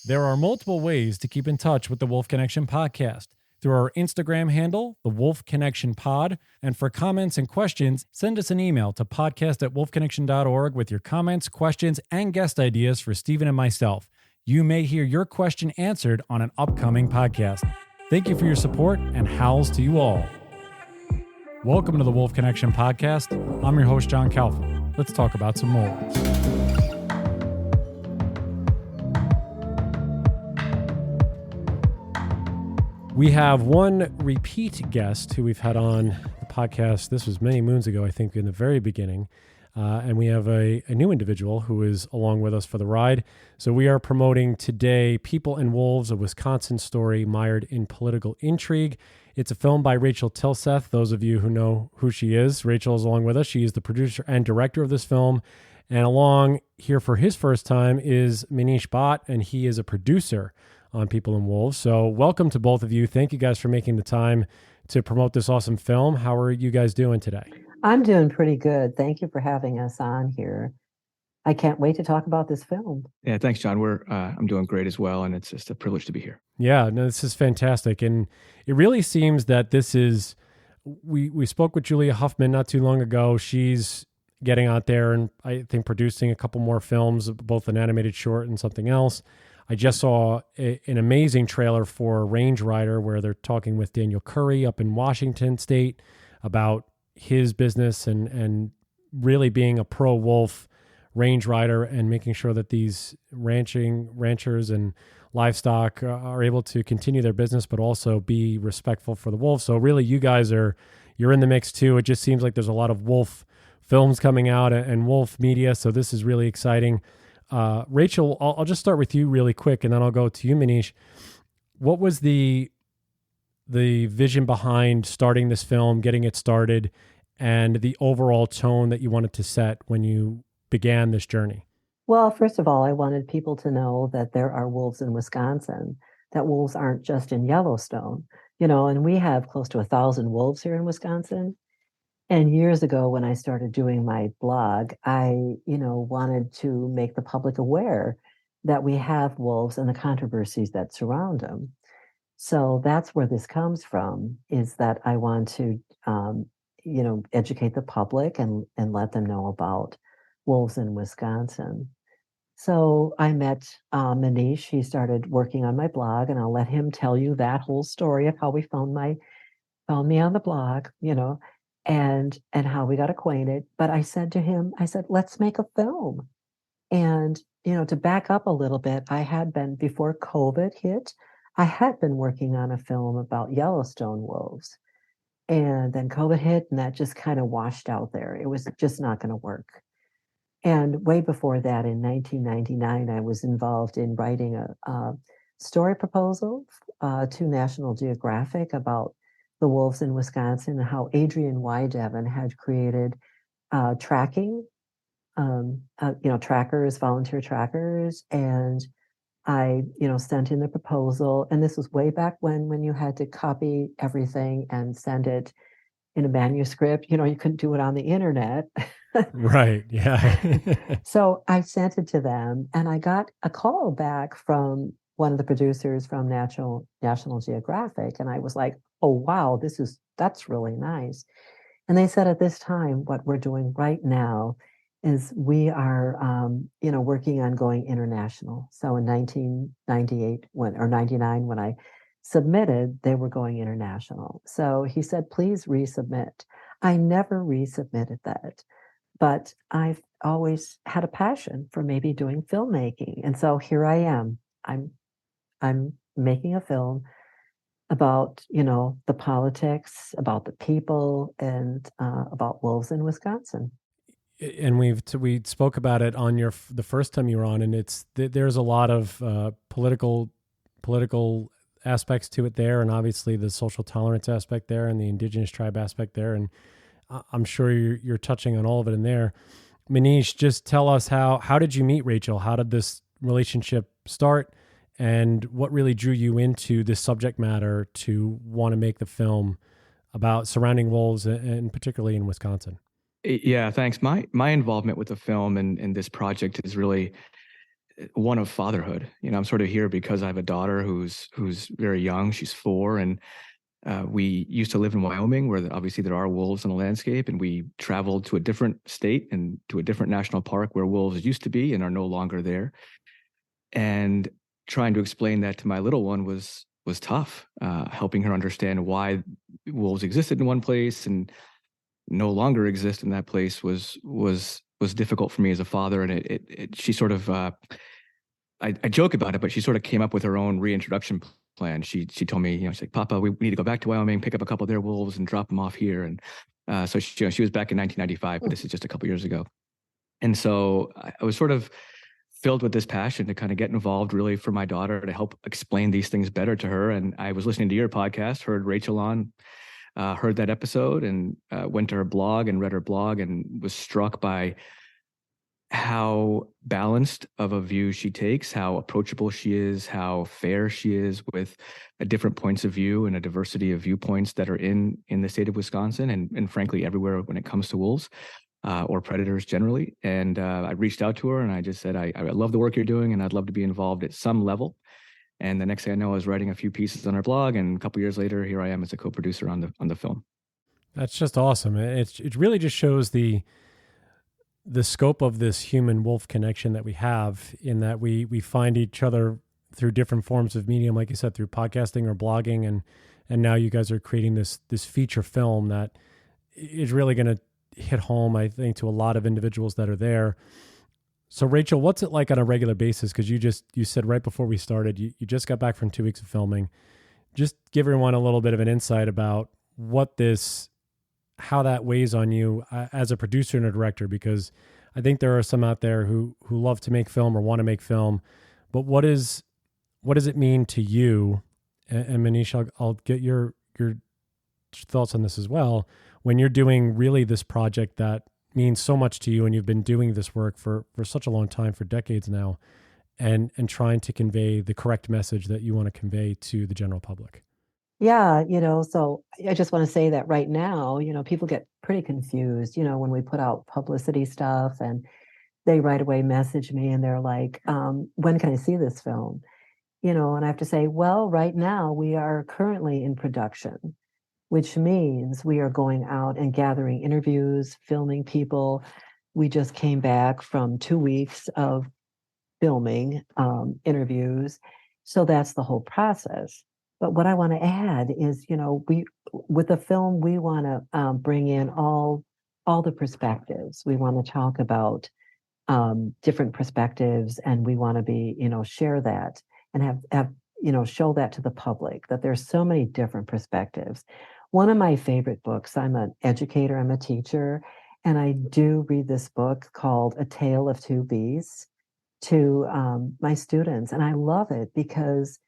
There are multiple ways to keep in touch with the Wolf Connection podcast. Through our Instagram handle, the Wolf Connection Pod, and for comments and questions, send us an email to podcast@wolfconnection.org with your comments, questions, and guest ideas for Stephen and myself. You may hear your question answered on an upcoming podcast. Thank you for your support, and howls to you all. Welcome to the Wolf Connection podcast. I'm your host, John Calfa. Let's talk about some wolves. We have one repeat guest who we've had on the podcast. This was many moons ago, I think, in the very beginning. And we have a new individual who is along with us for the ride. So we are promoting today People and Wolves, a Wisconsin story mired in political intrigue. It's a film by Rachel Tilseth. Those of you who know who she is, Rachel is along with us. She is the producer and director of this film. And along here for his first time is Manish Bhatt, and he is a producer on People and Wolves. So welcome to both of you. Thank you guys for making the time to promote this awesome film. How are you guys doing today? I'm doing pretty good. Thank you for having us on here. I can't wait to talk about this film. Yeah, thanks, John. I'm doing great as well, and it's just a privilege to be here. Yeah, no, this is fantastic. And it really seems that this is, we spoke with Julia Huffman not too long ago. She's getting out there and I think producing a couple more films, both an animated short and something else. I just saw an amazing trailer for Range Rider where they're talking with Daniel Curry up in Washington State about his business and really being a pro-wolf range rider and making sure that these ranchers and livestock are able to continue their business but also be respectful for the wolf. So really you guys you're in the mix too. It just seems like there's a lot of wolf films coming out and wolf media. So this is really exciting. Rachel, I'll just start with you really quick, and then I'll go to you, Manish. What was the vision behind starting this film, getting it started, and the overall tone that you wanted to set when you began this journey? Well, first of all, I wanted people to know that there are wolves in Wisconsin, that wolves aren't just in Yellowstone, and we have close to 1,000 wolves here in Wisconsin. And years ago, when I started doing my blog, I, wanted to make the public aware that we have wolves and the controversies that surround them. So that's where this comes from, is that I want to, educate the public and let them know about wolves in Wisconsin. So I met Manish. He started working on my blog, and I'll let him tell you that whole story of how we found me on the blog, and how we got acquainted. But I said to him, let's make a film. And, to back up a little bit, I had been, before COVID hit, I had been working on a film about Yellowstone wolves. And then COVID hit, and that just kind of washed out there. It was just not going to work. And way before that, in 1999, I was involved in writing a story proposal to National Geographic about the wolves in Wisconsin and how Adrian Devon had created tracking, trackers, volunteer trackers. And I, sent in the proposal. And this was way back when you had to copy everything and send it in a manuscript. You couldn't do it on the internet. Right. Yeah. So I sent it to them, and I got a call back from one of the producers from National Geographic. And I was like, oh, wow, that's really nice. And they said, at this time, what we're doing right now is we are, working on going international. So in 1998 or 99, when I submitted, they were going international. So he said, please resubmit. I never resubmitted that, but I've always had a passion for maybe doing filmmaking. And so here I am. I'm making a film about, the politics, about the people, and about wolves in Wisconsin. And we spoke about it on the first time you were on, and there's a lot of political aspects to it there, and obviously the social tolerance aspect there, and the indigenous tribe aspect there, and I'm sure you're touching on all of it in there. Manish, just tell us how did you meet Rachel? How did this relationship start? And what really drew you into this subject matter to want to make the film about surrounding wolves, and particularly in Wisconsin? Yeah, thanks. My involvement with the film and this project is really one of fatherhood. I'm sort of here because I have a daughter who's very young. She's 4, and we used to live in Wyoming, where obviously there are wolves in the landscape, and we traveled to a different state and to a different national park where wolves used to be and are no longer there. And trying to explain that to my little one was tough. Helping her understand why wolves existed in one place and no longer exist in that place was difficult for me as a father. And she sort of I joke about it, but she sort of came up with her own reintroduction plan. She told me, she's like, Papa, we need to go back to Wyoming, pick up a couple of their wolves and drop them off here. And so she was back in 1995, but this is just a couple years ago. And so I was sort of filled with this passion to kind of get involved, really, for my daughter, to help explain these things better to her. And I was listening to your podcast, heard Rachel on, heard that episode, and went to her blog and read her blog, and was struck by how balanced of a view she takes, how approachable she is, how fair she is with different points of view and a diversity of viewpoints that are in the state of Wisconsin, and frankly everywhere when it comes to wolves or predators generally. And I reached out to her and I just said, I love the work you're doing and I'd love to be involved at some level. And the next thing I know, I was writing a few pieces on her blog, and a couple years later, here I am as a co-producer on the film. That's just awesome. It really just shows the scope of this human wolf connection that we have, in that we find each other through different forms of medium, like you said, through podcasting or blogging, and now you guys are creating this feature film that is really going to hit home, I think, to a lot of individuals that are there. So Rachel, what's it like on a regular basis? Because you said right before we started, you just got back from 2 weeks of filming. Just give everyone a little bit of an insight about how that weighs on you as a producer and a director, because I think there are some out there who love to make film or want to make film, but what does it mean to you? And Manish, I'll get your thoughts on this as well. When you're doing really this project that means so much to you, and you've been doing this work for such a long time, for decades now, and trying to convey the correct message that you want to convey to the general public. Yeah, so I just want to say that right now, people get pretty confused, when we put out publicity stuff, and they right away message me and they're like, when can I see this film? And I have to say, well, right now we are currently in production, which means we are going out and gathering interviews, filming people. We just came back from 2 weeks of filming interviews. So that's the whole process. But what I want to add is, with the film, we want to bring in all the perspectives. We want to talk about different perspectives, and we want to be, share that and have show that to the public, that there's so many different perspectives. One of my favorite books, I'm an educator, I'm a teacher, and I do read this book called A Tale of Two Beasts to my students. And I love it because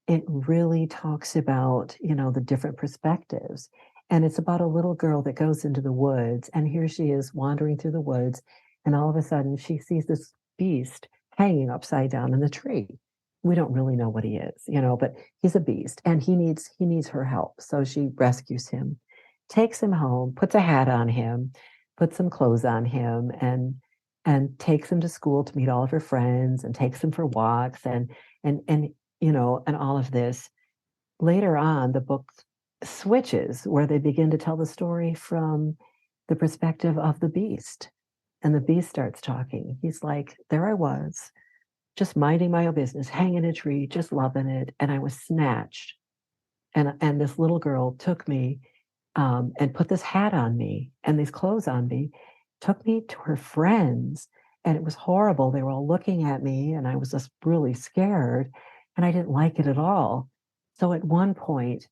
it really talks about, the different perspectives. And it's about a little girl that goes into the woods, and here she is wandering through the woods, and all of a sudden she sees this beast hanging upside down in the tree. We don't really know what he is, but he's a beast, and he needs her help. So she rescues him, takes him home, puts a hat on him, puts some clothes on him, and takes him to school to meet all of her friends, and takes him for walks, and all of this. Later on, the book switches where they begin to tell the story from the perspective of the beast. And the beast starts talking. He's like, there I was, just minding my own business, hanging in a tree, just loving it. And I was snatched. And this little girl took me and put this hat on me and these clothes on me, took me to her friends. And it was horrible. They were all looking at me, and I was just really scared. And I didn't like it at all. So at one point,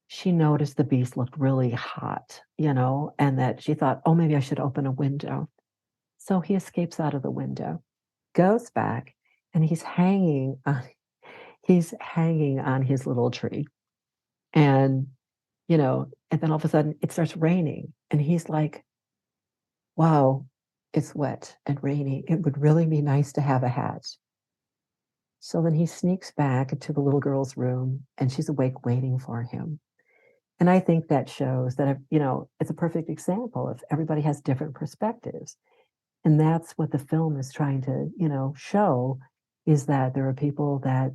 she noticed the beast looked really hot, and that she thought, oh, maybe I should open a window. So he escapes out of the window, goes back, and he's hanging on his little tree. And, and then all of a sudden it starts raining. And he's like, wow, it's wet and rainy. It would really be nice to have a hat. So then he sneaks back into the little girl's room, and she's awake waiting for him. And I think that shows that, it's a perfect example of everybody has different perspectives. And that's what the film is trying to, show, is that there are people that,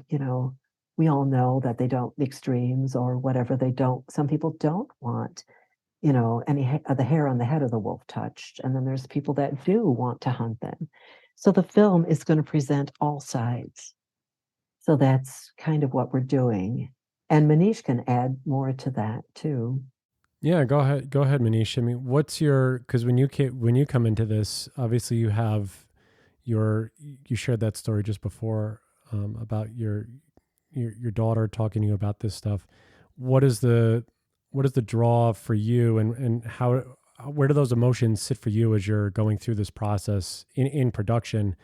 we all know that they don't, extremes or whatever, they don't, some people don't want, any of the hair on the head of the wolf touched. And then there's people that do want to hunt them. So the film is going to present all sides. So that's kind of what we're doing. And Manish can add more to that too. Yeah, go ahead. Go ahead, Manish. I mean, because when you come into this, obviously you have you shared that story just before about your daughter talking to you about this stuff. What is the draw for you, and where do those emotions sit for you as you're going through this process in production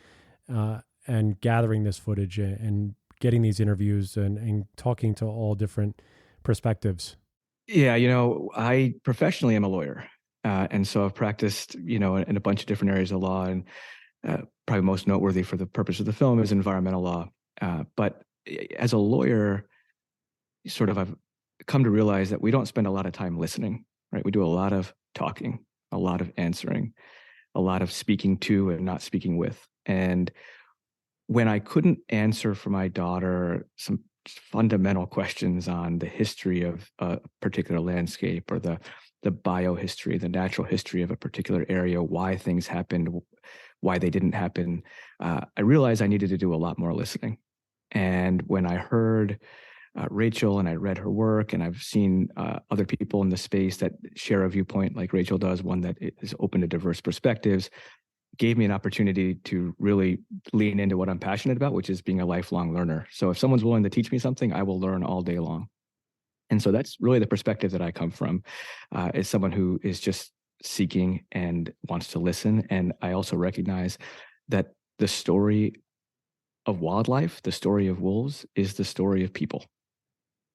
and gathering this footage and getting these interviews and talking to all different perspectives? Yeah, I professionally am a lawyer. And so I've practiced, in a bunch of different areas of law. And probably most noteworthy for the purpose of the film is environmental law. But as a lawyer, I've come to realize that we don't spend a lot of time listening, right? We do a lot of talking, a lot of answering, a lot of speaking to and not speaking with. And when I couldn't answer for my daughter some fundamental questions on the history of a particular landscape or the biohistory, the natural history of a particular area, why things happened, why they didn't happen, I realized I needed to do a lot more listening. And when I heard Rachel and I read her work, and I've seen other people in the space that share a viewpoint like Rachel does, one that is open to diverse perspectives, gave me an opportunity to really lean into what I'm passionate about, which is being a lifelong learner. So if someone's willing to teach me something, I will learn all day long. And so that's really the perspective that I come from, as someone who is just seeking and wants to listen. And I also recognize that the story of wildlife, the story of wolves, is the story of people.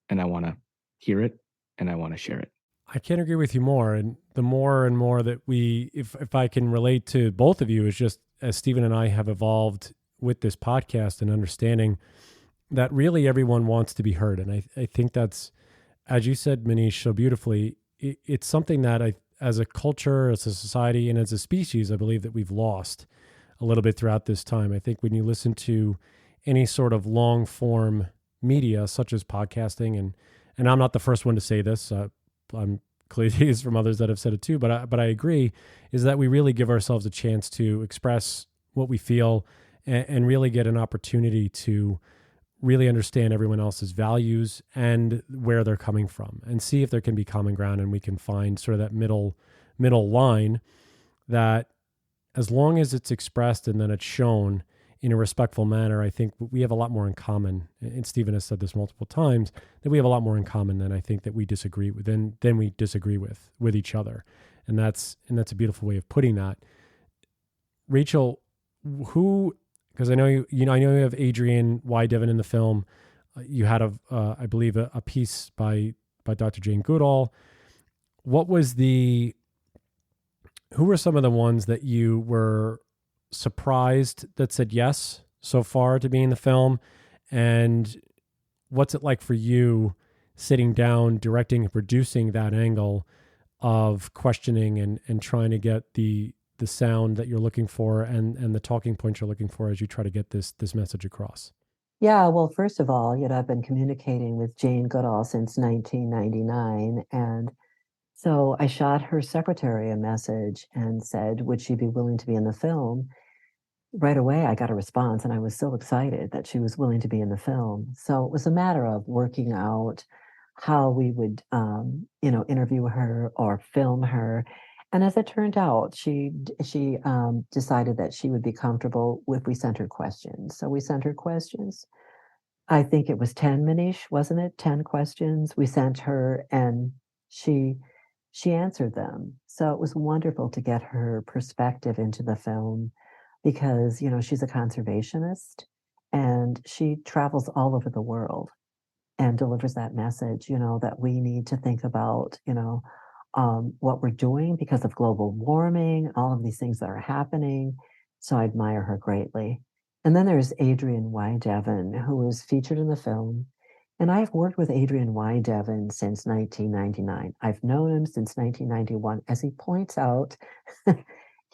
And I want to hear it and I want to share it. I can't agree with you more. And the more and more that if I can relate to both of you, is just as Stephen and I have evolved with this podcast and understanding that really everyone wants to be heard. And I think that's, as you said, Manish, so beautifully, it's something that as a culture, as a society, and as a species, I believe that we've lost a little bit throughout this time. I think when you listen to any sort of long form media, such as podcasting, and I'm not the first one to say this, I'm clearly is from others that have said it too, but I agree, is that we really give ourselves a chance to express what we feel and really get an opportunity to really understand everyone else's values and where they're coming from, and see if there can be common ground, and we can find sort of that middle line that, as long as it's expressed and then it's shown in a respectful manner, I think we have a lot more in common. And Stephen has said this multiple times, that we have a lot more in common than I think that we disagree with, than we disagree with each other. And that's a beautiful way of putting that. Rachel, because I know I know you have Adrienne Devon in the film. You had I believe a piece by Dr. Jane Goodall. Who were some of the ones that you were surprised that said yes so far to be in the film? And what's it like for you sitting down, directing and producing that angle of questioning and trying to get the sound that you're looking for and the talking points you're looking for as you try to get this message across? Yeah, well, first of all, I've been communicating with Jane Goodall since 1999. And so I shot her secretary a message and said, would she be willing to be in the film? Right away, I got a response, and I was so excited that she was willing to be in the film. So it was a matter of working out how we would, interview her or film her. And as it turned out, she decided that she would be comfortable if we sent her questions. So we sent her questions. I think it was 10, Manish, wasn't it? 10 questions we sent her, and she answered them. So it was wonderful to get her perspective into the film, because, she's a conservationist and she travels all over the world and delivers that message, that we need to think about, what we're doing because of global warming, all of these things that are happening. So I admire her greatly. And then there's Adrienne Devon, who was featured in the film. And I've worked with Adrienne Devon since 1999. I've known him since 1991. As he points out,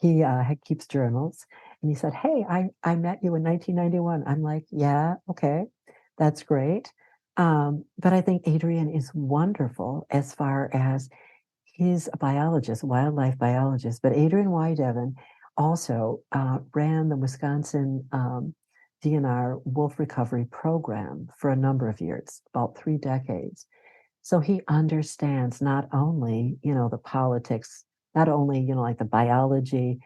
he keeps journals. And he said, hey, I met you in 1991. I'm like, yeah, okay, that's great. But I think Adrian is wonderful as far as he's a biologist, wildlife biologist. But Adrian Wideven also ran the Wisconsin DNR wolf recovery program for a number of years, about 3 decades. So he understands not only, the politics, not only, like the biology,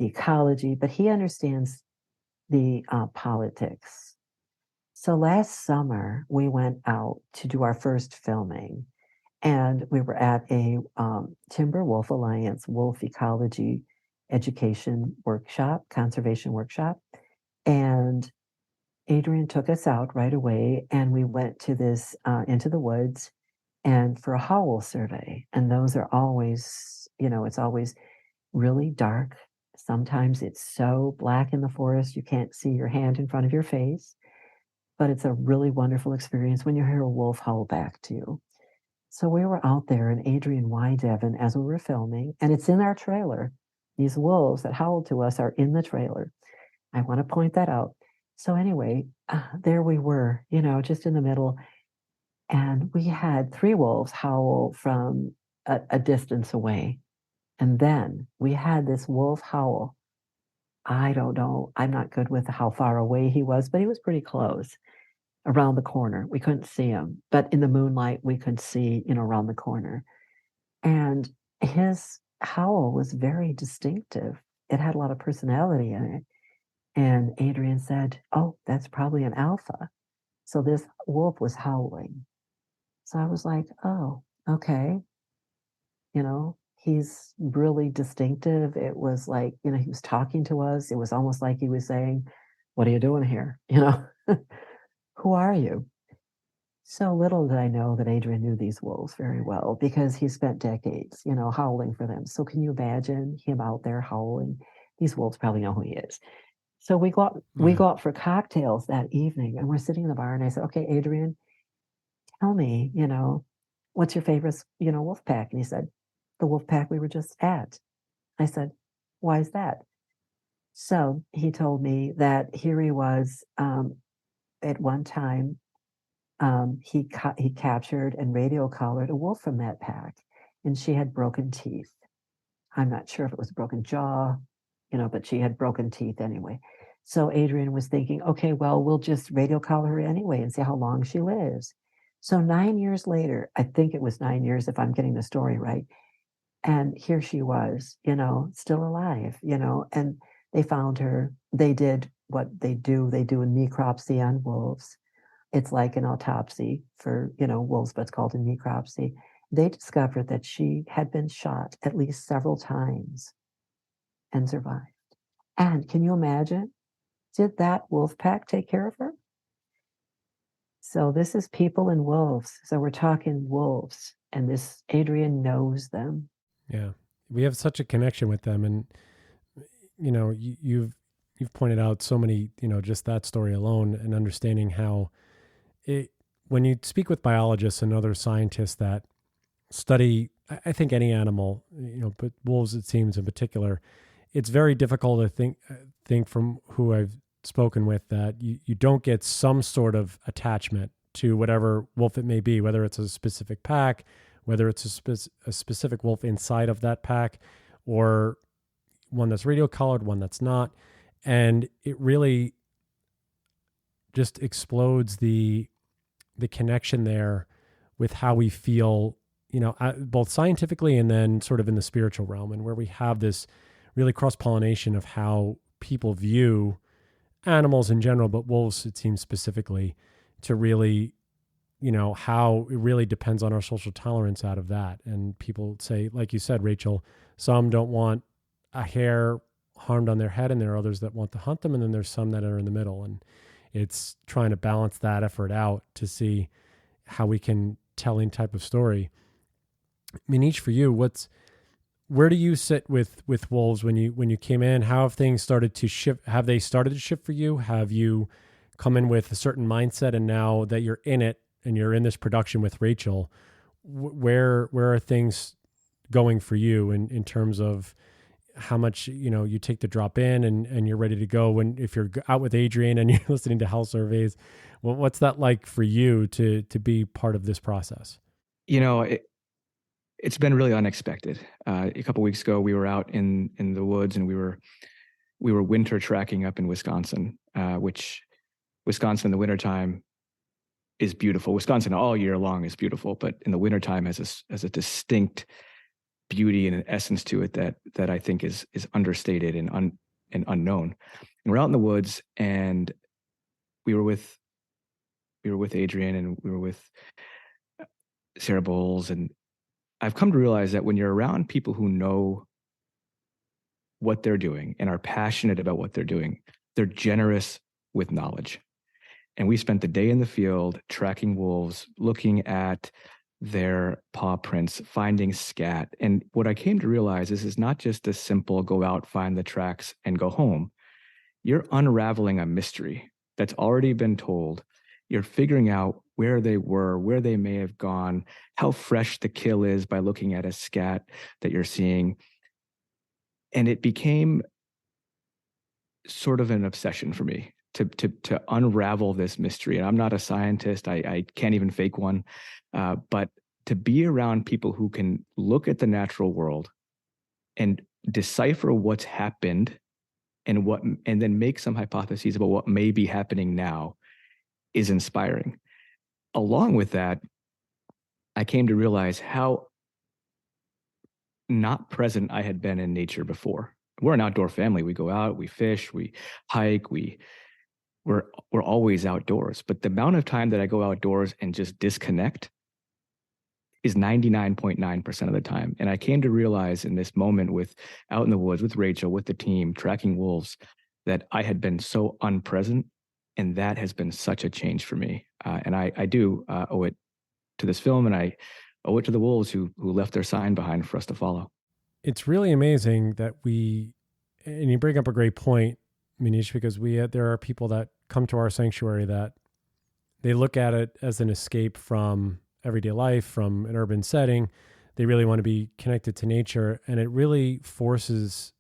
the ecology, but he understands the politics. So last summer, we went out to do our first filming, and we were at a Timber Wolf Alliance wolf ecology education workshop, conservation workshop. And Adrian took us out right away, and we went to this into the woods and for a howl survey. And those are always, it's always really dark. Sometimes it's so black in the forest you can't see your hand in front of your face. But it's a really wonderful experience when you hear a wolf howl back to you. So we were out there, and Adrian Wideven, as we were filming, and it's in our trailer. These wolves that howled to us are in the trailer. I want to point that out. So anyway, there we were, just in the middle. And we had 3 wolves howl from a distance away. And then we had this wolf howl. I don't know. I'm not good with how far away he was, but he was pretty close, around the corner. We couldn't see him, but in the moonlight, we could see, around the corner. And his howl was very distinctive. It had a lot of personality in it. And Adrian said, oh, that's probably an alpha. So this wolf was howling. So I was like, oh, okay. He's really distinctive. It was like, he was talking to us. It was almost like he was saying, what are you doing here? Who are you? So little did I know that Adrian knew these wolves very well, because he spent decades, howling for them. So can you imagine him out there howling? These wolves probably know who he is. So we go out for cocktails that evening, and we're sitting in the bar, and I said, okay, Adrian, tell me, what's your favorite, wolf pack? And he said, the wolf pack we were just at. I said, why is that? So he told me that here he was, at one time, he captured and radio collared a wolf from that pack, and she had broken teeth. I'm not sure if it was a broken jaw, but she had broken teeth anyway. So Adrian was thinking, okay, well, we'll just radio collar her anyway and see how long she lives. So 9 years later, I think it was 9 years if I'm getting the story right, and here she was, still alive, and they found her. They did what they do. They do a necropsy on wolves. It's like an autopsy for, wolves, but it's called a necropsy. They discovered that she had been shot at least several times and survived. And can you imagine? Did that wolf pack take care of her? So this is people and wolves. So we're talking wolves, and this Adrian knows them. Yeah. We have such a connection with them. And, you've pointed out so many, just that story alone, and understanding how when you speak with biologists and other scientists that study, I think any animal, but wolves, it seems in particular, it's very difficult to think from who I've spoken with that you don't get some sort of attachment to whatever wolf it may be, whether it's a specific pack, whether it's a specific wolf inside of that pack, or one that's radio collared, one that's not. And it really just explodes the connection there with how we feel, both scientifically and then sort of in the spiritual realm, and where we have this really cross-pollination of how people view animals in general, but wolves, it seems specifically, to really, how it really depends on our social tolerance out of that. And people say, like you said, Rachel, some don't want a hair harmed on their head, and there are others that want to hunt them, and then there's some that are in the middle. And it's trying to balance that effort out to see how we can tell any type of story. Manish, for you, where do you sit with wolves when you came in? How have things started to shift? Have they started to shift for you? Have you come in with a certain mindset, and now that you're in it and you're in this production with Rachel, where are things going for you in terms of how much, you take the drop in and you're ready to go when, if you're out with Adrian and you're listening to health surveys. Well, what's that like for you to be part of this process? It's been really unexpected. A couple of weeks ago, we were out in the woods, and we were winter tracking up in Wisconsin, which Wisconsin in the wintertime is beautiful. Wisconsin all year long is beautiful, but in the wintertime has a distinct beauty and an essence to it that I think is understated and unknown. And we're out in the woods, and we were with Adrian, and we were with Sarah Bowles, and I've come to realize that when you're around people who know what they're doing and are passionate about what they're doing, they're generous with knowledge. And we spent the day in the field tracking wolves, looking at their paw prints, finding scat. And what I came to realize is not just a simple go out, find the tracks, and go home. You're unraveling a mystery that's already been told. You're figuring out where they were, where they may have gone, how fresh the kill is by looking at a scat that you're seeing. And it became sort of an obsession for me to unravel this mystery. And I'm not a scientist. I can't even fake one. But to be around people who can look at the natural world and decipher what's happened and then make some hypotheses about what may be happening now is inspiring. Along with that, I came to realize how not present I had been in nature before. We're an outdoor family. We go out, we fish, we hike, we're always outdoors. But the amount of time that I go outdoors and just disconnect is 99.9% of the time. And I came to realize in this moment out in the woods with Rachel, with the team, tracking wolves, that I had been so unpresent. And that has been such a change for me. And I do owe it to this film, and I owe it to the wolves who left their sign behind for us to follow. It's really amazing that and you bring up a great point, Manish, because there are people that come to our sanctuary that they look at it as an escape from everyday life, from an urban setting. They really want to be connected to nature, and it really forces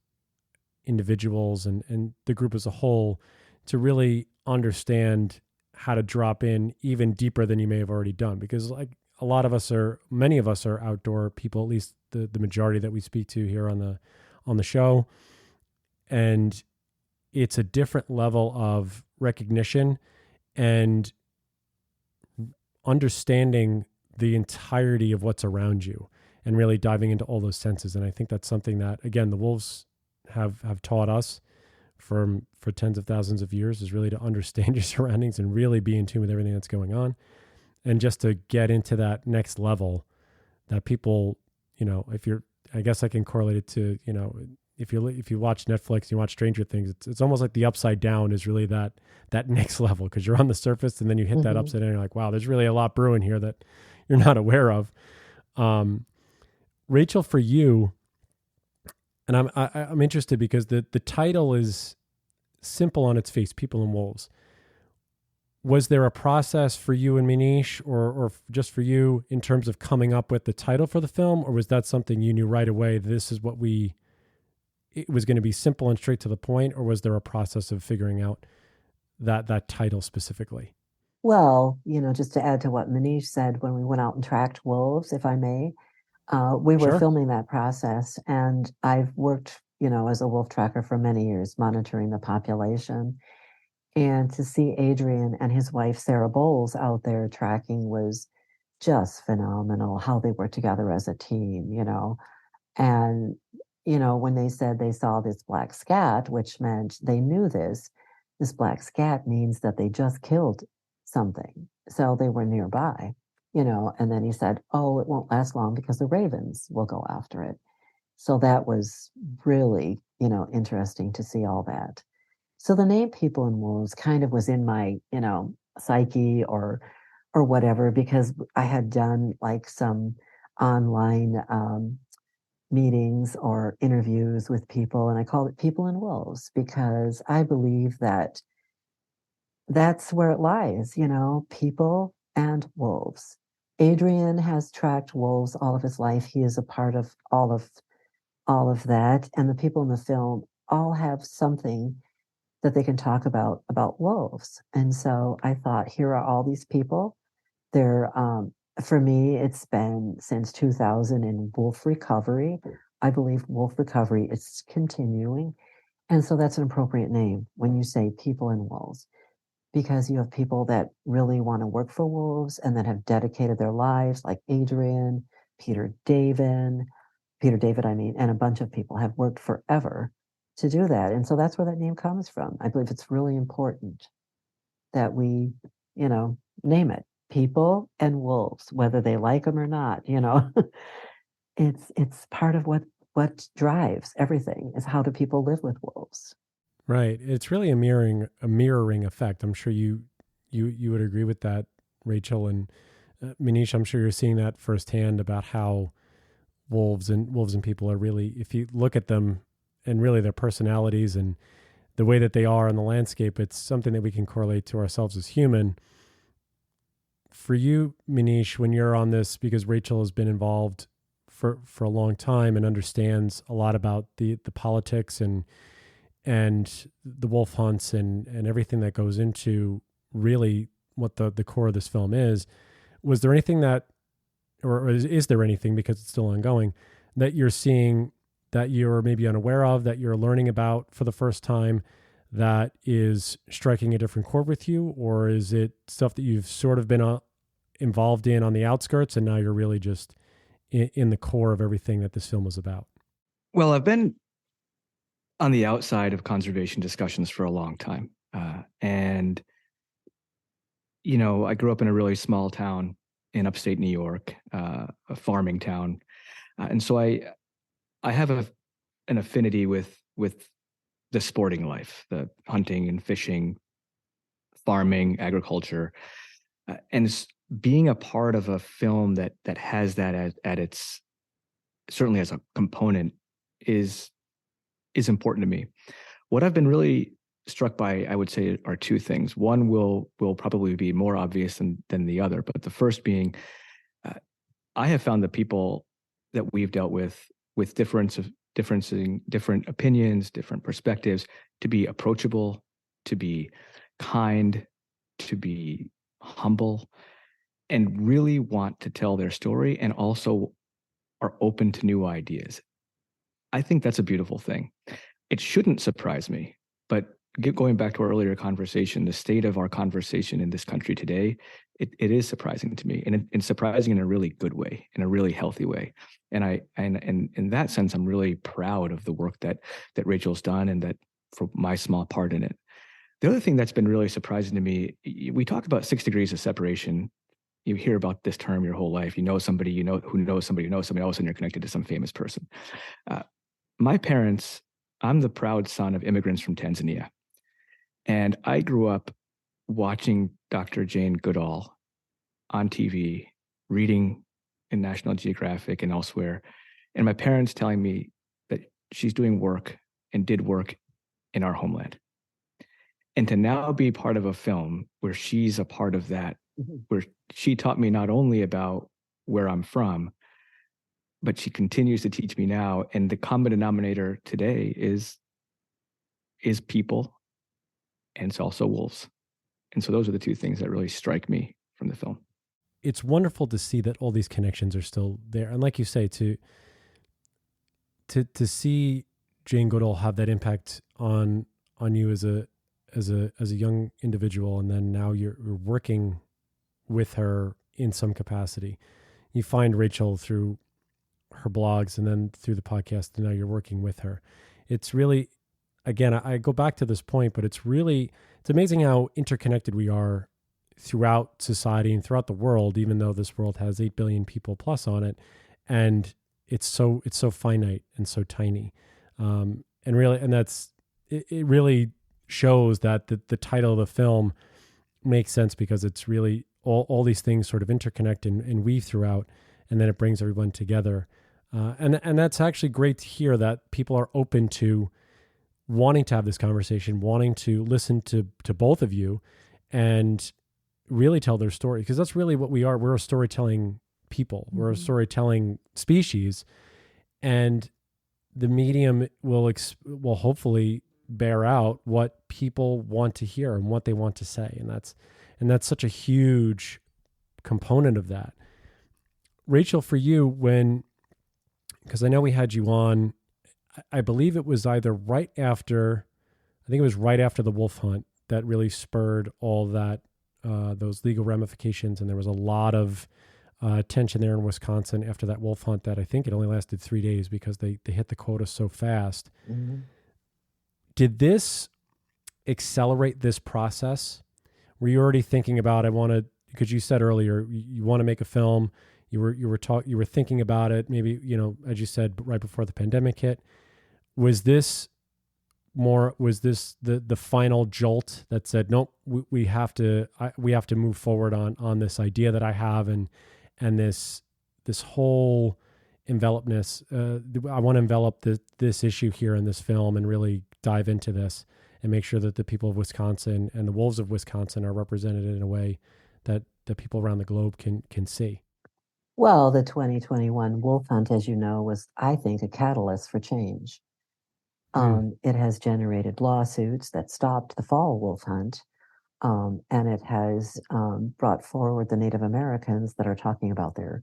individuals and the group as a whole to really understand how to drop in even deeper than you may have already done. Because like many of us are outdoor people, at least the majority that we speak to here on the show. And it's a different level of recognition and understanding the entirety of what's around you and really diving into all those senses. And I think that's something that, again, the wolves have taught us for tens of thousands of years, is really to understand your surroundings and really be in tune with everything that's going on. And just to get into that next level that people, I guess I can correlate it to, if you watch Netflix, you watch Stranger Things, it's almost like the upside down is really that next level, because you're on the surface and then you hit that upside down and you're like, wow, there's really a lot brewing here that you're not aware of. Rachel, for you, and I'm interested because the title is simple on its face, People and Wolves. Was there a process for you and Manish, or just for you, in terms of coming up with the title for the film, or was that something you knew right away, this is what it was going to be simple and straight to the point, or was there a process of figuring out that title specifically? Well, just to add to what Manish said, when we went out and tracked wolves, if I may, we were Sure. filming that process, and I've worked, as a wolf tracker for many years, monitoring the population. And to see Adrian and his wife, Sarah Bowles, out there tracking was just phenomenal, how they worked together as a team, And, when they said they saw this black scat, which meant they knew this black scat means that they just killed something. So they were nearby, and then he said, oh, it won't last long because the ravens will go after it. So that was really, interesting to see all that. So the name People and Wolves kind of was in my, psyche or whatever, because I had done like some online meetings or interviews with people, and I called it People and Wolves because I believe that that's where it lies, people and wolves. Adrian has tracked wolves all of his life. He is a part of all all of that. And the people in the film all have something that they can talk about wolves. And so I thought, here are all these people. They're, for me, it's been since 2000 in wolf recovery. I believe wolf recovery is continuing. And so that's an appropriate name when you say people and wolves, because you have people that really want to work for wolves and that have dedicated their lives, like Adrian, Peter David, and a bunch of people have worked forever to do that. And so that's where that name comes from. I believe it's really important that we, name it people and wolves, whether they like them or not, it's part of what drives everything is how do people live with wolves. Right. It's really a mirroring effect. I'm sure you would agree with that, Rachel, and Manish. I'm sure you're seeing that firsthand about how wolves and people are really, if you look at them and really their personalities and the way that they are in the landscape, it's something that we can correlate to ourselves as human. For you, Manish, when you're on this, because Rachel has been involved for a long time and understands a lot about the politics and the wolf hunts and everything that goes into really what the core of this film is, was there anything that, or is there anything, because it's still ongoing, that you're seeing that you're maybe unaware of, that you're learning about for the first time, that is striking a different chord with you? Or is it stuff that you've sort of been involved in on the outskirts and now you're really just in the core of everything that this film was about? Well, I've been on the outside of conservation discussions for a long time. And, I grew up in a really small town in upstate New York, a farming town. And so I have an affinity with the sporting life, the hunting and fishing, farming, agriculture. And being a part of a film that has that at its, certainly as a component, is important to me. What I've been really struck by, I would say, are two things. One will probably be more obvious than the other, but the first being, I have found the people that we've dealt with different opinions, different perspectives, to be approachable, to be kind, to be humble, and really want to tell their story, and also are open to new ideas. I think that's a beautiful thing. It shouldn't surprise me, but going back to our earlier conversation, the state of our conversation in this country today, it is surprising to me, and surprising in a really good way, in a really healthy way. And in that sense, I'm really proud of the work that Rachel's done, and that for my small part in it. The other thing that's been really surprising to me, we talk about 6 degrees of separation. You hear about this term your whole life. You know somebody, who knows somebody who knows somebody else, and you're connected to some famous person. My parents, I'm the proud son of immigrants from Tanzania. And I grew up watching Dr. Jane Goodall on TV, reading in National Geographic and elsewhere, and my parents telling me that she's doing work and did work in our homeland. And to now be part of a film where she's a part of that, where she taught me not only about where I'm from, but she continues to teach me now. And the common denominator today is people, and it's also wolves. And so those are the two things that really strike me from the film. It's wonderful to see that all these connections are still there. And like you say, to see Jane Goodall have that impact on you as a young individual, and then now you're working with her in some capacity. You find Rachel through her blogs and then through the podcast, and now you're working with her. It's really, again, I go back to this point, but it's amazing how interconnected we are throughout society and throughout the world, even though this world has 8 billion people plus on it. And it's so finite and so tiny. And that's, it really shows that the title of the film makes sense, because it's really all these things sort of interconnect and weave throughout, and then it brings everyone together. And that's actually great to hear, that people are open to wanting to have this conversation, wanting to listen to both of you and really tell their story, because that's really what we are. We're a storytelling people. We're a storytelling species. And the medium will hopefully bear out what people want to hear and what they want to say, and that's such a huge component of that. Rachel, for you, because I know we had you on, I believe it was either right after, I think it was right after the wolf hunt that really spurred all that, those legal ramifications. And there was a lot of tension there in Wisconsin after that wolf hunt that I think it only lasted 3 days because they hit the quota so fast. Mhm. Did this accelerate this process? Were you already thinking about, because you said earlier, you want to make a film, you were thinking about it, maybe, as you said, right before the pandemic hit. Was this the final jolt that said, nope, we have to move forward on this idea that I have, and this whole envelopness, I want to envelop this issue here in this film and really dive into this and make sure that the people of Wisconsin and the wolves of Wisconsin are represented in a way that the people around the globe can see? Well, the 2021 wolf hunt, as you know, was, I think, a catalyst for change. It has generated lawsuits that stopped the fall wolf hunt, and it has brought forward the Native Americans that are talking about their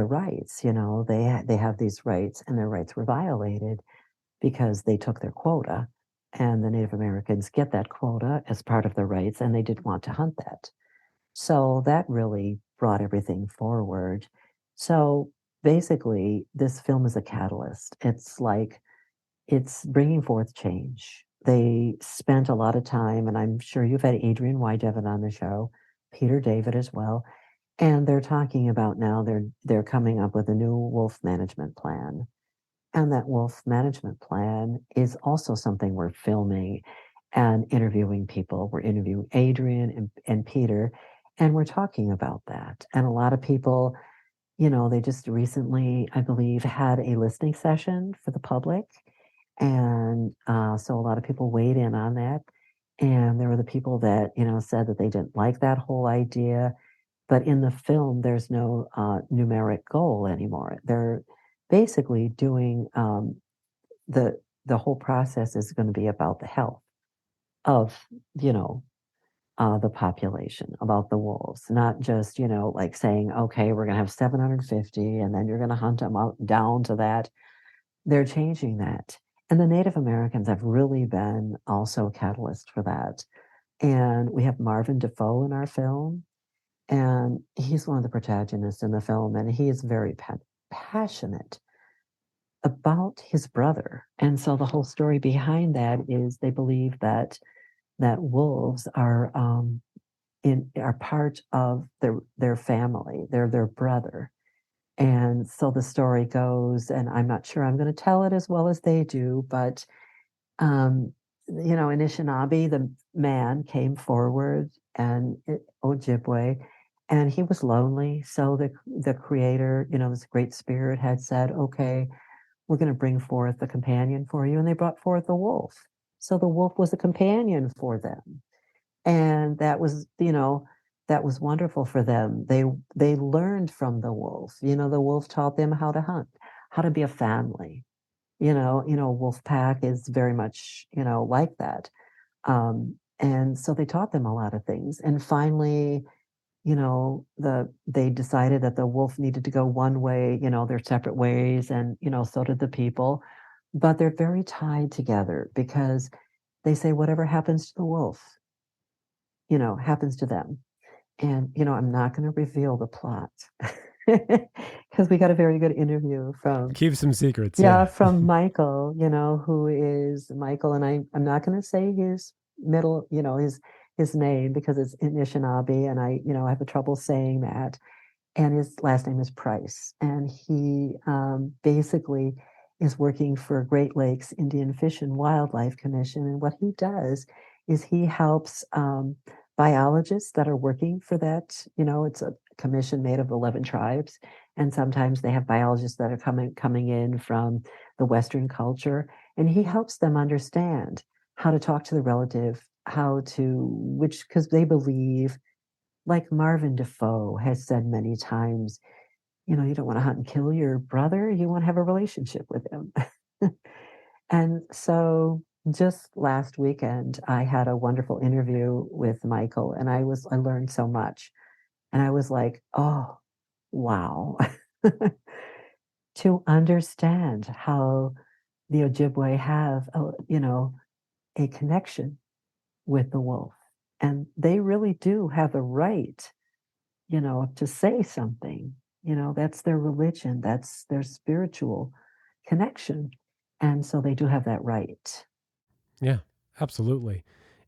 rights. They have these rights, and their rights were violated because they took their quota, and the Native Americans get that quota as part of their rights, and they didn't want to hunt that. So that really brought everything forward. So basically, this film is a catalyst. It's bringing forth change. They spent a lot of time, and I'm sure you've had Adrian Wydeven on the show, Peter David as well, and they're talking about now they're coming up with a new wolf management plan. And that wolf management plan is also something we're filming and interviewing people. We're interviewing Adrian and Peter, and we're talking about that. And a lot of people, they just recently, I believe, had a listening session for the public. And so a lot of people weighed in on that. And there were the people that, said that they didn't like that whole idea. But in the film, there's no numeric goal anymore. They're basically doing the whole process is going to be about the health of, the population, about the wolves, not just, like saying, okay, we're going to have 750 and then you're going to hunt them out down to that. They're changing that. And the Native Americans have really been also a catalyst for that. And we have Marvin Defoe in our film, and he's one of the protagonists in the film, and he is very passionate about his brother. And so the whole story behind that is they believe that wolves are part of their family. They're their brother. And so the story goes, and I'm not sure I'm going to tell it as well as they do, but in Anishinaabe, the man came forward, and Ojibwe, and he was lonely. So the creator, this great spirit, had said, okay, we're going to bring forth a companion for you. And they brought forth a wolf. So the wolf was a companion for them. And that was wonderful for them. They learned from the wolf. The wolf taught them how to hunt, how to be a family. Wolf pack is very much, like that. And so they taught them a lot of things. And finally, they decided that the wolf needed to go one way, their separate ways, and, so did the people. But they're very tied together because they say whatever happens to the wolf, happens to them. And, I'm not going to reveal the plot because we got a very good interview from Keep some secrets. From Michael, who is Michael. And I'm not going to say his middle, his name because it's Anishinaabe, and I have trouble saying that. And his last name is Price. And he basically is working for Great Lakes Indian Fish and Wildlife Commission. And what he does is he helps biologists that are working for that. It's a commission made of 11 tribes. And sometimes they have biologists that are coming in from the Western culture. And he helps them understand how to talk to the relative, because they believe, like Marvin Defoe has said many times, you don't want to hunt and kill your brother. You want to have a relationship with him. And so just last weekend, I had a wonderful interview with Michael, and I learned so much. And I was like, oh, wow. To understand how the Ojibwe have, a connection with the wolf. And they really do have a right, to say something. That's their religion, that's their spiritual connection. And so they do have that right. Yeah, absolutely.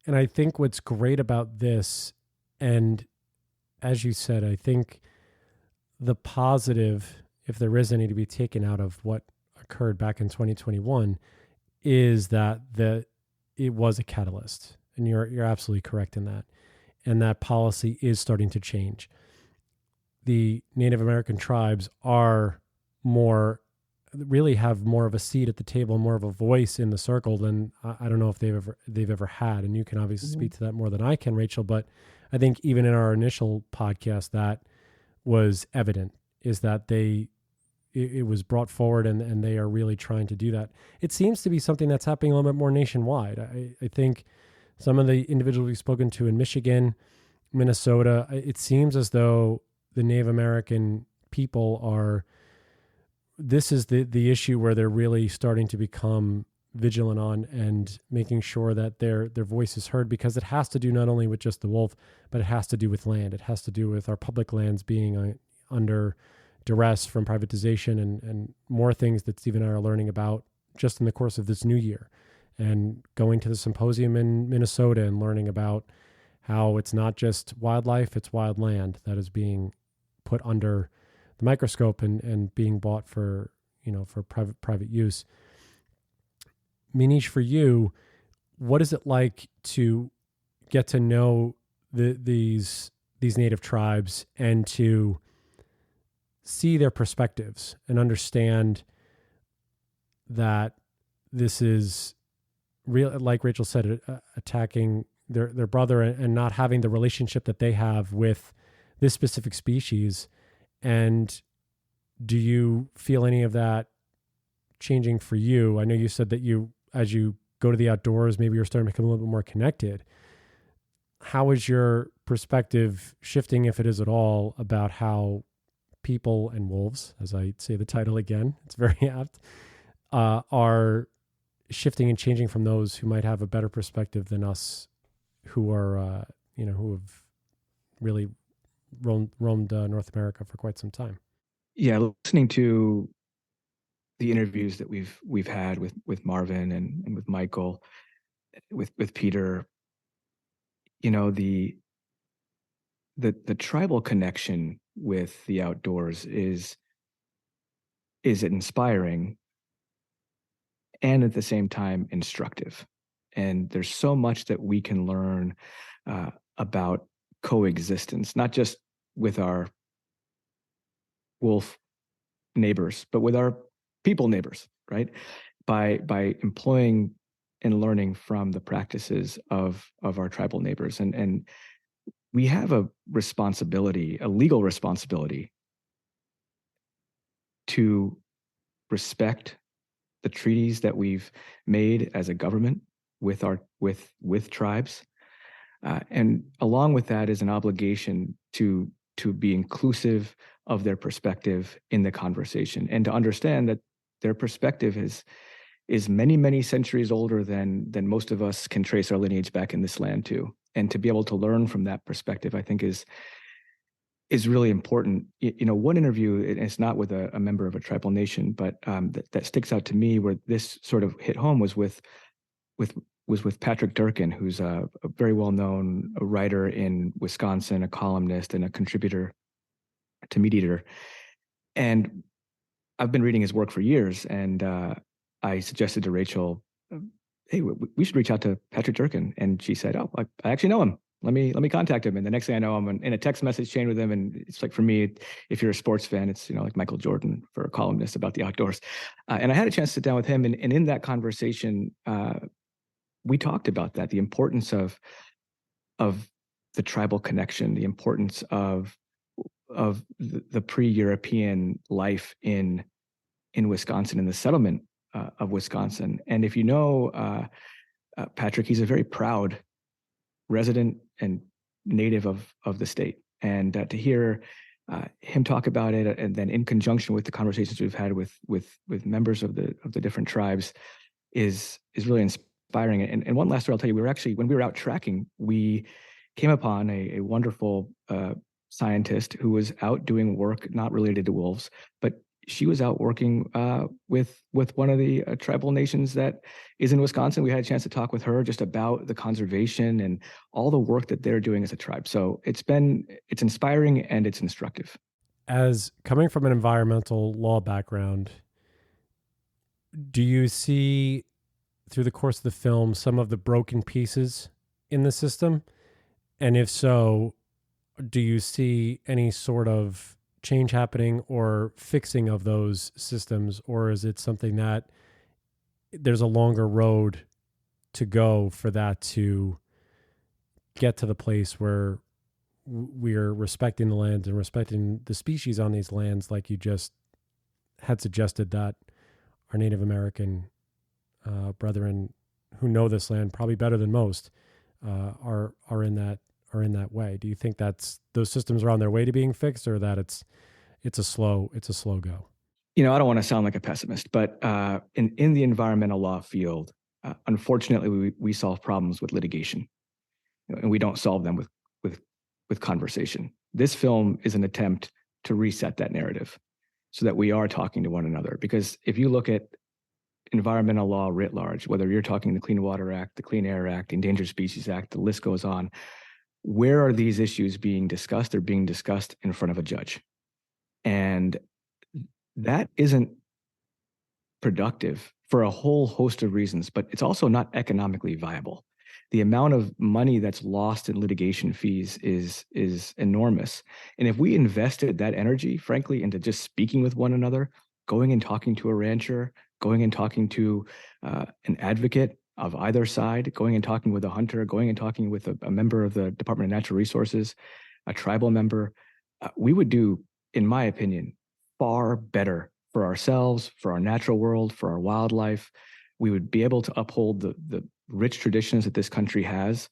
And I think what's great about this, and as you said, I think the positive, if there is any to be taken out of what occurred back in 2021, is that it was a catalyst. And you're absolutely correct in that. And that policy is starting to change. The Native American tribes really have more of a seat at the table, more of a voice in the circle than I don't know if they've ever had. And you can obviously speak to that more than I can, Rachel. But I think even in our initial podcast, that was evident, is that it was brought forward and they are really trying to do that. It seems to be something that's happening a little bit more nationwide. I think some of the individuals we've spoken to in Michigan, Minnesota, it seems as though the Native American people this is the issue where they're really starting to become vigilant on and making sure that their voice is heard, because it has to do not only with just the wolf, but it has to do with land. It has to do with our public lands being under duress from privatization and more things that Steve and I are learning about just in the course of this new year, and going to the symposium in Minnesota and learning about how it's not just wildlife, it's wild land that is being put under the microscope and being bought for private use. Manish, for you, what is it like to get to know these native tribes and to see their perspectives and understand that this is real, like Rachel said, attacking their brother and not having the relationship that they have with this specific species? And do you feel any of that changing for you? I know you said that as you go to the outdoors, maybe you're starting to become a little bit more connected. How is your perspective shifting, if it is at all, about how people and wolves, as I say the title again, it's very apt, are shifting and changing from those who might have a better perspective than us, who are, who have really roamed North America for quite some time? Yeah, listening to the interviews that we've had with Marvin and with Michael, with Peter, the tribal connection with the outdoors is inspiring and at the same time instructive. And there's so much that we can learn about coexistence, not just with our wolf neighbors, but with our people neighbors, right? By employing and learning from the practices of our tribal neighbors. And we have a responsibility, a legal responsibility, to respect the treaties that we've made as a government with tribes. And along with that is an obligation to be inclusive of their perspective in the conversation, and to understand that their perspective is many, many centuries older than most of us can trace our lineage back in this land to. And to be able to learn from that perspective, I think is really important. One interview, and it's not with a member of a tribal nation, but that sticks out to me, where this sort of hit home, was with Patrick Durkin, who's a very well-known writer in Wisconsin, a columnist and a contributor to Meat Eater. And I've been reading his work for years, and I suggested to Rachel, hey, we should reach out to Patrick Durkin. And she said, oh, I actually know him. Let me contact him. And the next thing I know, I'm in a text message chain with him. And it's like, for me, if you're a sports fan, it's, like Michael Jordan for a columnist about the outdoors. And I had a chance to sit down with him. And in that conversation, we talked about that, the importance of the tribal connection, the importance of the pre-European life in Wisconsin, and the settlement of Wisconsin. And if you know Patrick, he's a very proud resident and native of the state. And to hear him talk about it, and then in conjunction with the conversations we've had with members of the different tribes, is really inspiring. And one last story I'll tell you: when we were out tracking, we came upon a wonderful scientist who was out doing work not related to wolves, but she was out working with one of the tribal nations that is in Wisconsin. We had a chance to talk with her just about the conservation and all the work that they're doing as a tribe. So it's inspiring and it's instructive. As coming from an environmental law background, do you see through the course of the film some of the broken pieces in the system? And if so, do you see any sort of change happening or fixing of those systems, or is it something that there's a longer road to go for that to get to the place where we're respecting the lands and respecting the species on these lands, like you just had suggested that our Native American brethren who know this land probably better than most are in that way? Do you think that's those systems are on their way to being fixed, or that it's a slow go? I don't want to sound like a pessimist, but in the environmental law field, unfortunately, we solve problems with litigation, and we don't solve them with conversation. This film is an attempt to reset that narrative so that we are talking to one another. Because if you look at environmental law writ large, whether you're talking the Clean Water Act, the Clean Air Act, the Endangered Species Act, the list goes on, where are these issues being discussed? They're being discussed in front of a judge. And that isn't productive for a whole host of reasons, but it's also not economically viable. The amount of money that's lost in litigation fees is enormous. And if we invested that energy, frankly, into just speaking with one another, going and talking to a rancher, going and talking to an advocate of either side, going and talking with a hunter, going and talking with a member of the Department of Natural Resources, a tribal member, we would do, in my opinion, far better for ourselves, for our natural world, for our wildlife. We would be able to uphold the rich traditions that this country has,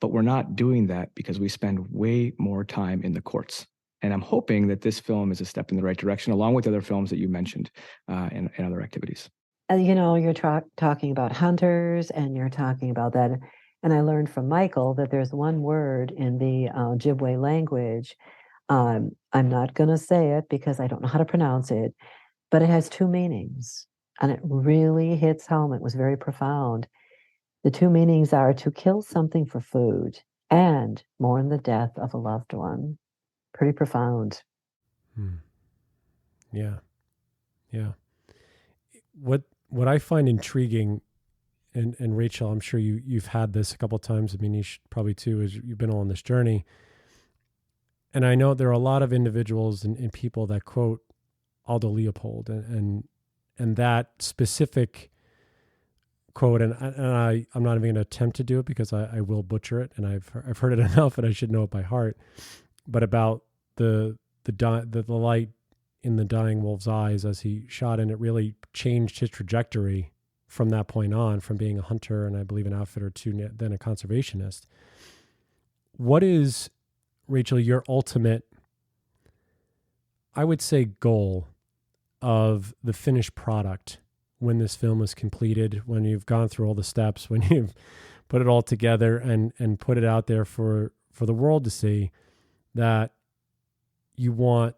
but we're not doing that because we spend way more time in the courts. And I'm hoping that this film is a step in the right direction, along with other films that you mentioned and other activities. You're talking about hunters, and you're talking about that. And I learned from Michael that there's one word in the Ojibwe language. I'm not going to say it because I don't know how to pronounce it, but it has two meanings. And it really hits home. It was very profound. The two meanings are to kill something for food and mourn the death of a loved one. Pretty profound. Yeah. What I find intriguing, and Rachel, I'm sure you've had this a couple of times, Manish probably too, as you've been on this journey. And I know there are a lot of individuals and people that quote Aldo Leopold and that specific quote, and I'm not even going to attempt to do it because I will butcher it, and I've heard it enough and I should know it by heart. But about the light in the dying wolf's eyes as he shot, and it really changed his trajectory from that point on, from being a hunter and I believe an outfitter to then a conservationist. What is, Rachel, your ultimate, I would say, goal of the finished product when this film is completed, when you've gone through all the steps, when you've put it all together and put it out there for the world to see, that you want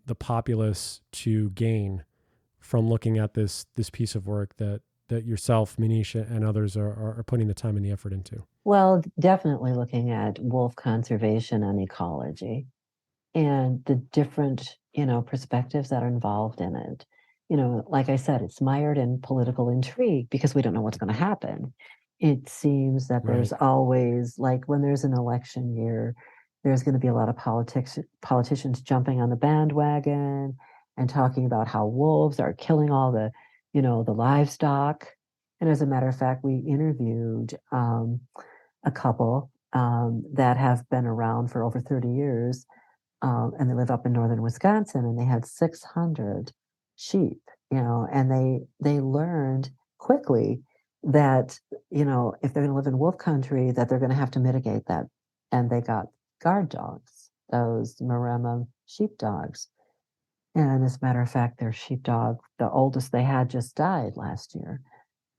the populace to gain from looking at this piece of work that yourself, Manish, and others are putting the time and the effort into? Well, definitely looking at wolf conservation and ecology and the different, perspectives that are involved in it. Like I said, it's mired in political intrigue because we don't know what's going to happen. It seems that there's always, like when there's an election year, there's going to be a lot of politicians jumping on the bandwagon and talking about how wolves are killing all the livestock. And as a matter of fact, we interviewed a couple that have been around for over 30 years, and they live up in northern Wisconsin, and they had 600 sheep. and they learned quickly that, if they're going to live in wolf country, that they're going to have to mitigate that. And they got guard dogs, those Maremma sheepdogs. And as a matter of fact, their sheepdog, the oldest they had, just died last year.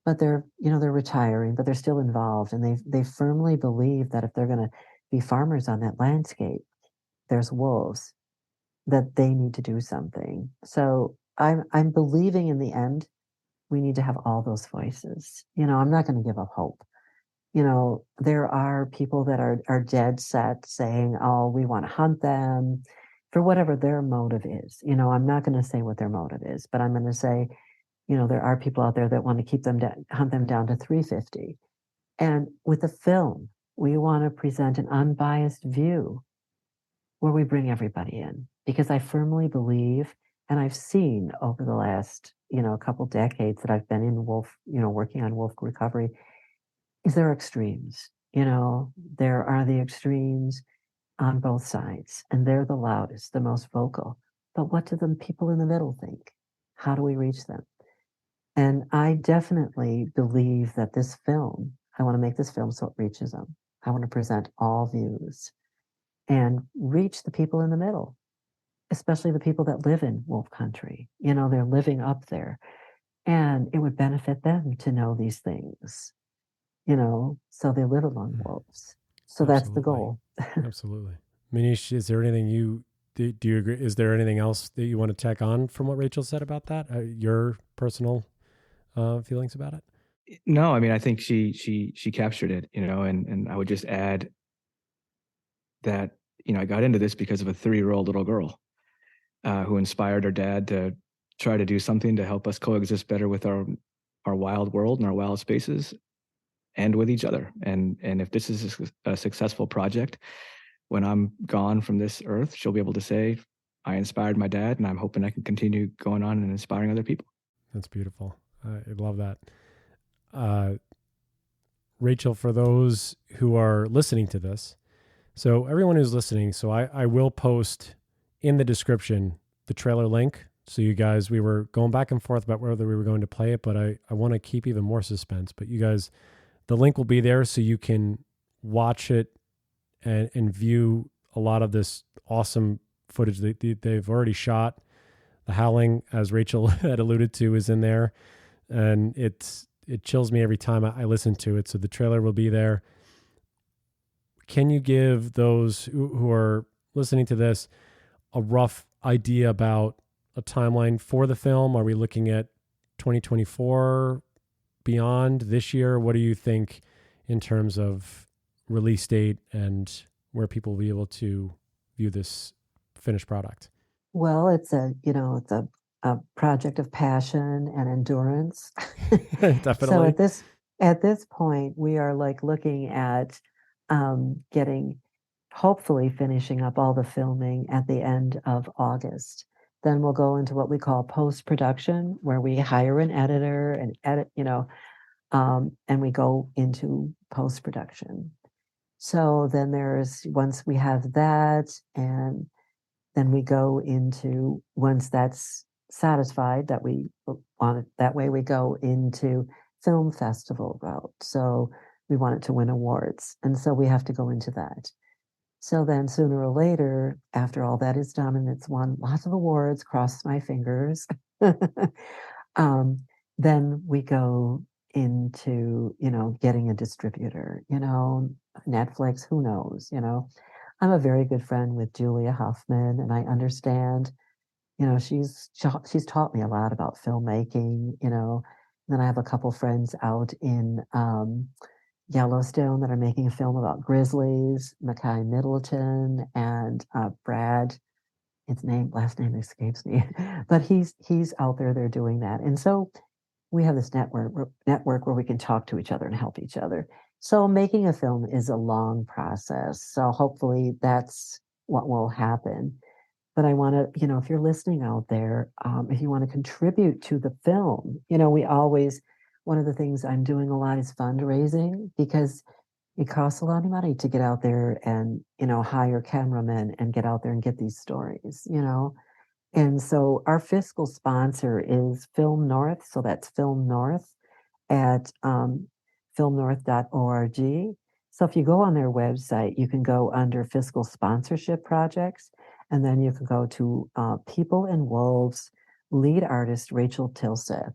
But they're retiring, but they're still involved, and they firmly believe that if they're going to be farmers on that landscape, there's wolves, that they need to do something. So I'm believing in the end we need to have all those voices. I'm not going to give up hope. There are people that are dead set saying, "Oh, we want to hunt them," for whatever their motive is. I'm not going to say what their motive is, but I'm going to say, there are people out there that want to keep them down, hunt them down to 350. And with the film, we want to present an unbiased view where we bring everybody in, because I firmly believe, and I've seen over the last, couple decades that I've been in wolf, working on wolf recovery, is there are extremes. There are the extremes on both sides, and they're the loudest, the most vocal. But what do the people in the middle think? How do we reach them? And I definitely believe that I want to make this film so it reaches them. I want to present all views and reach the people in the middle, especially the people that live in wolf country. They're living up there, and it would benefit them to know these things, so they live among wolves. So that's the Absolutely. goal. Absolutely. Manish, is there anything do you agree? Is there anything else that you want to tack on from what Rachel said about that? Your personal feelings about it? No, I mean, I think she captured it, and I would just add that, I got into this because of a 3-year-old little girl who inspired her dad to try to do something to help us coexist better with our wild world and our wild spaces and with each other. And if this is a successful project, when I'm gone from this earth, she'll be able to say, I inspired my dad, and I'm hoping I can continue going on and inspiring other people. That's beautiful. I love that. Rachel, for those who are listening to this, so everyone who's listening, so I will post in the description the trailer link. So you guys, we were going back and forth about whether we were going to play it, but I want to keep even more suspense. But you guys, the link will be there so you can watch it and view a lot of this awesome footage they've already shot. The howling, as Rachel had alluded to, is in there, and it chills me every time I listen to it. So the trailer will be there. Can you give those who are listening to this a rough idea about a timeline for the film? Are we looking at 2024, beyond this year? What do you think in terms of release date and where people will be able to view this finished product? Well, it's a project of passion and endurance. So Definitely. at this point, we are like looking at hopefully finishing up all the filming at the end of August. Then we'll go into what we call post-production, where we hire an editor and edit, and we go into post-production. So then once we have that, and then we go into, once that's satisfied that we want it that way, we go into film festival route. So we want it to win awards. And so we have to go into that. So then sooner or later, after all that is done and it's won lots of awards, cross my fingers, then we go into, getting a distributor, Netflix, who knows, I'm a very good friend with Julia Hoffman, and I understand, she's taught me a lot about filmmaking, Then I have a couple friends out in Yellowstone that are making a film about grizzlies, Mackay Middleton and Brad. Last name escapes me, but he's out there. They're doing that, and so we have this network where we can talk to each other and help each other. So making a film is a long process. So hopefully that's what will happen. But I want to, if you're listening out there, if you want to contribute to the film, one of the things I'm doing a lot is fundraising, because it costs a lot of money to get out there and, hire cameramen and get out there and get these stories, And so our fiscal sponsor is Film North. So that's Film North at filmnorth.org. So if you go on their website, you can go under fiscal sponsorship projects, and then you can go to People and Wolves, lead artist Rachel Tilseth.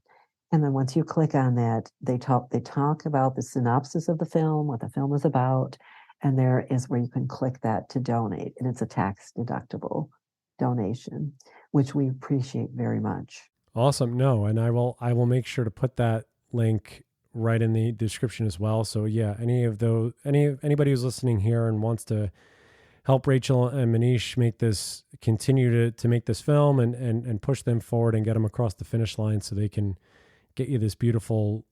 And then once you click on that, they talk about the synopsis of the film, what the film is about, and there is where you can click that to donate, and it's a tax deductible donation, which we appreciate very much. Awesome. No, and I will make sure to put that link right in the description as well. So yeah, anybody who's listening here and wants to help Rachel and Manish continue to make this film and push them forward and get them across the finish line so they can get you this beautiful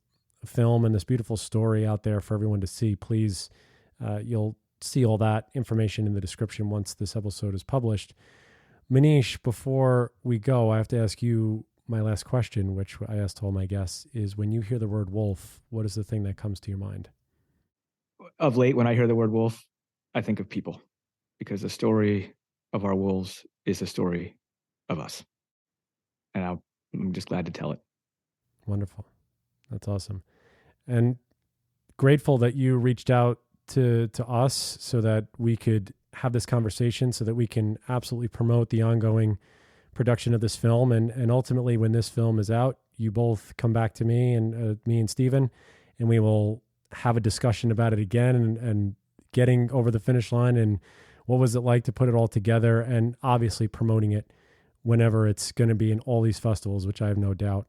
film and this beautiful story out there for everyone to see, please, you'll see all that information in the description once this episode is published. Manish, before we go, I have to ask you my last question, which I asked all my guests, is when you hear the word wolf, what is the thing that comes to your mind? Of late, when I hear the word wolf, I think of people, because the story of our wolves is the story of us. And I'm just glad to tell it. Wonderful. That's awesome. And grateful that you reached out to us so that we could have this conversation, so that we can absolutely promote the ongoing production of this film. And ultimately, when this film is out, you both come back to me and Stephen, and we will have a discussion about it again and getting over the finish line and what was it like to put it all together, and obviously promoting it whenever it's going to be in all these festivals, which I have no doubt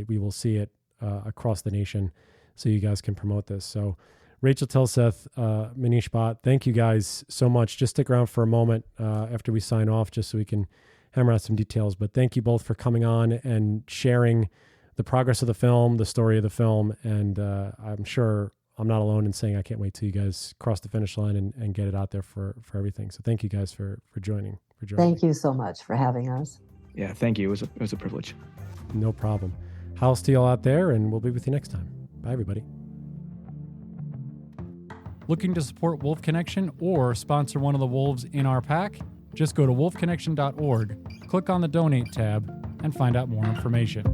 we will see it across the nation, so you guys can promote this. So Rachel Tilseth, Manish Bhatt, thank you guys so much. Just stick around for a moment after we sign off, just so we can hammer out some details. But thank you both for coming on and sharing the progress of the film, the story of the film. And I'm sure I'm not alone in saying I can't wait till you guys cross the finish line and get it out there for everything. So thank you guys for joining. Thank you so much for having us. Yeah, thank you. It was a privilege. No problem. House to y'all out there, and we'll be with you next time. Bye, everybody. Looking to support Wolf Connection or sponsor one of the wolves in our pack? Just go to wolfconnection.org, click on the Donate tab, and find out more information.